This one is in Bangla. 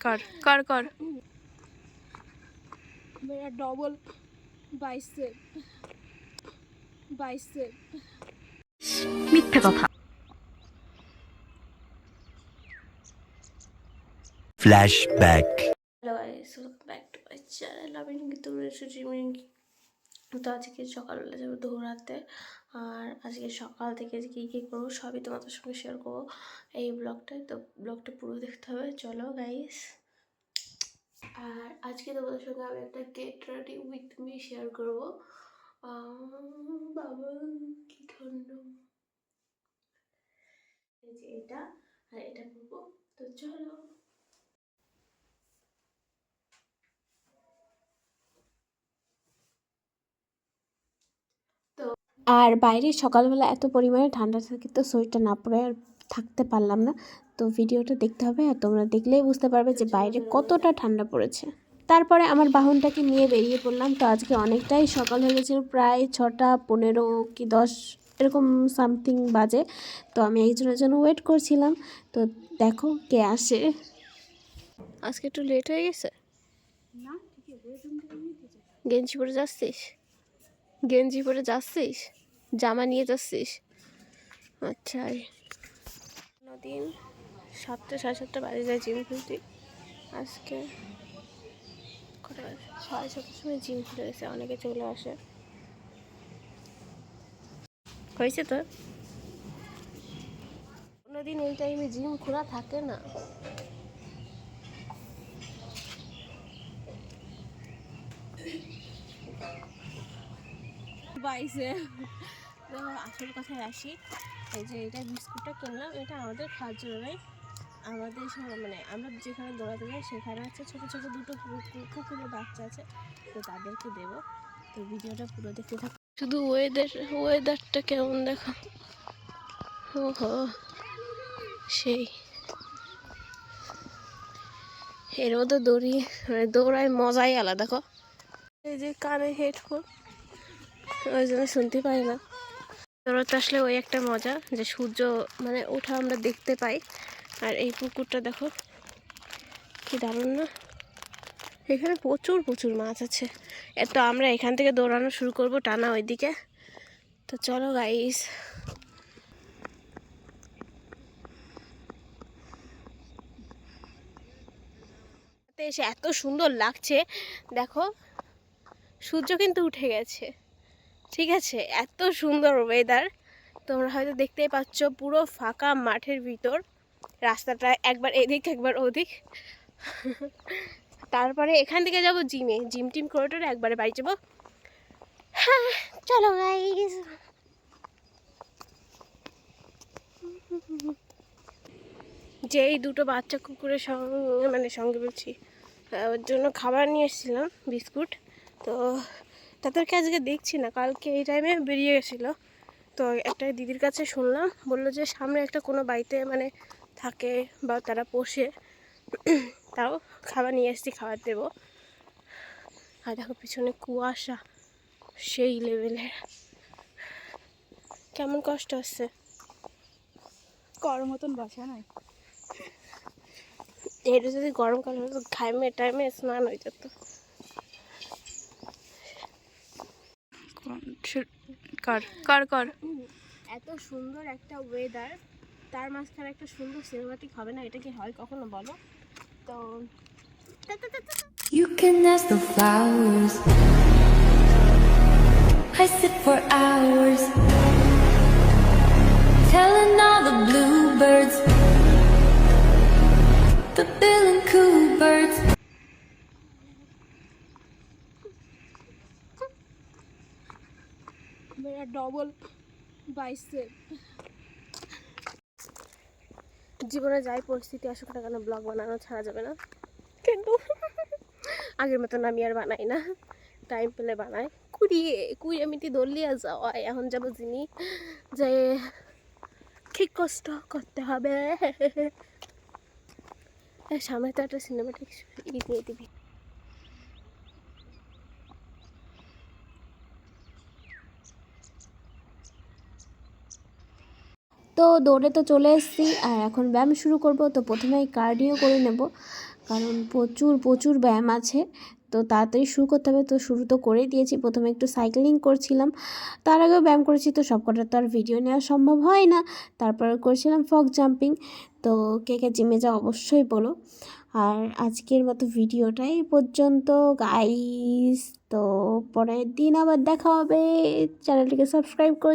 कर कर कर मेरा डबल बाइसेप মিথ্যে কথা। Flashback. Hello guys, welcome back to my channel. আমি কিন্তু তো আজকে সকালবেলা যাবো দৌড়াতে। আর আজকে সকাল থেকে কী কী করবো সবই তোমাদের সঙ্গে শেয়ার করবো এই ব্লগটায়। তো ব্লগটা পুরো দেখতে হবে, চলো গাইস। আর আজকে তোমাদের সঙ্গে আমি একটা get ready with me share করবো। বাবা কি ঠান্ডা, এই যে এটা আর এটা করবো, তো চলো। আর বাইরে সকালবেলা এত পরিমাণে ঠান্ডা থাকে, তো সোয়েটার না পরে আর থাকতে পারলাম না। তো ভিডিওটা দেখতে হবে, আর তোমরা দেখলেই বুঝতে পারবে যে বাইরে কতটা ঠান্ডা পড়েছে। তারপরে আমার বাহনটাকে নিয়ে বেরিয়ে পড়লাম। তো আজকে অনেকটাই সকাল হয়ে গেছিলো, প্রায় 6:15 কি 10 এরকম সামথিং বাজে। তো আমি একজনের জন্য ওয়েট করছিলাম। তো দেখো কে আসে। আজকে একটু লেট হয়ে গেছে না? গেঞ্জি পরে যাচ্ছিস? গেঞ্জি পরে যাচ্ছিস? জামা নিয়ে যাচ্ছিস? আচ্ছা, দিন 7টা 7:30 বাজে যায় জিম খুলতে। আজকে কটা বাজে? 7:30 সময় জিম খুলে গেছে, অনেকে চলে আসে। হয়েছে তো, কোনোদিন এই টাইমে জিম খোলা থাকে না। বাইসে তো আসল কথায় আসি, এই যে এটা বিস্কুটটা কিনলাম, এটা আমাদের খাওয়ার জন্য নয়। আমাদের মানে আমরা যেখানে দৌড়াতে যাই সেখানে আছে ছোটো ছোটো দুটো কুকুরের বাচ্চা আছে, তো তাদেরকে দেবো। তো ভিডিওটা পুরো দেখতে থাকো। শুধু ওয়েদারটা কেমন দেখো, ওহো সেই। এর মধ্যে দৌড়ায় মজাই আলাদা। দেখো এই যে কানে হেডফোন, ওই জন্য শুনতে পাই না। দৌড়াতে আসলে ওই একটা মজা যে সূর্য মানে ওঠা আমরা দেখতে পাই। আর এই পুকুরটা দেখো কি দারুণ না, এখানে প্রচুর প্রচুর মাছ আছে। তো আমরা এখান থেকে দৌড়ানো শুরু করব টানা ওইদিকে। তো চলো গাইস। এসে এত সুন্দর লাগছে দেখো, সূর্য কিন্তু উঠে গেছে, ঠিক আছে? এত সুন্দর ওয়েদার, তোমরা হয়তো দেখতেই পাচ্ছ। পুরো ফাঁকা মাঠের ভিতর, রাস্তাটা একবার এদিক একবার ওদিক। তারপরে এখান থেকে যাব জিমে, জিম টিম করে একবারে বাড়ি যাবো। হ্যাঁ চলো গাইস। যে এই দুটো বাচ্চা কুকুরের সঙ্গে মানে সঙ্গে বলছি, ওর জন্য খাবার নিয়ে এসেছিলাম, বিস্কুট। তো তাদেরকে আজকে দেখছি না, কালকে এই টাইমে বেরিয়ে গেছিলো। তো একটা দিদির কাছে শুনলাম, বললো যে সামনে একটা কোনো বাড়িতে মানে থাকে বা তারা পোষে, তাও খাবার নিয়ে এসেছি, খাবার দেবো। আর দেখো পিছনে কুয়াশা সেই লেভেলের, কেমন কষ্ট হচ্ছে। কর মতন বাসা নাই, এটা যদি গরমকাল হতো ঘামে টাইমে স্নান হয়ে যেত। कर कर कर এত সুন্দর একটা ওয়েদার, তার মাঝখানে একটা সুন্দর সিনেমাটিক হবে না? এটা কি হয় কখনো বলো? তো You can ask the flowers, I sit for hours, telling all the bluebirds, the bill and coo birds. मेरा डबल बाइसेप। জীবনে যাই পরিস্থিতি আসুক না কেন, ব্লগ বানানো ছাড়া যাবে না। কিন্তু আগের মতন আমি আর বানাই না, টাইম পেলে বানাই। কুড়িয়ে মিটি দলিয়া যাওয়া, এখন যাবো যিনি যে ঠিক কষ্ট করতে হবে। সামনে তো একটা সিনেমাটিক দিয়ে দিবি। তো দৌড়ে তো চলে এসেছি, আর এখন ব্যায়াম শুরু করব। তো প্রথমেই কার্ডিও করে নেব, কারণ প্রচুর প্রচুর ব্যায়াম আছে, তো তাড়াতাড়ি শুরু করতে হবে। তো শুরু তো করেই দিয়েছি, প্রথমে একটু সাইক্লিং করছিলাম, তার আগেও ব্যায়াম করেছি, তো সবকটা তো আর ভিডিও নেওয়া সম্ভব হয় না। তারপরে করছিলাম ফক জাম্পিং। তো কে কে জিমে যাও অবশ্যই বলো। আর আজকের মতো ভিডিওটাই পর্যন্ত গাইস, তো পরের দিন আবার দেখা হবে। চ্যানেলটিকে সাবস্ক্রাইব করে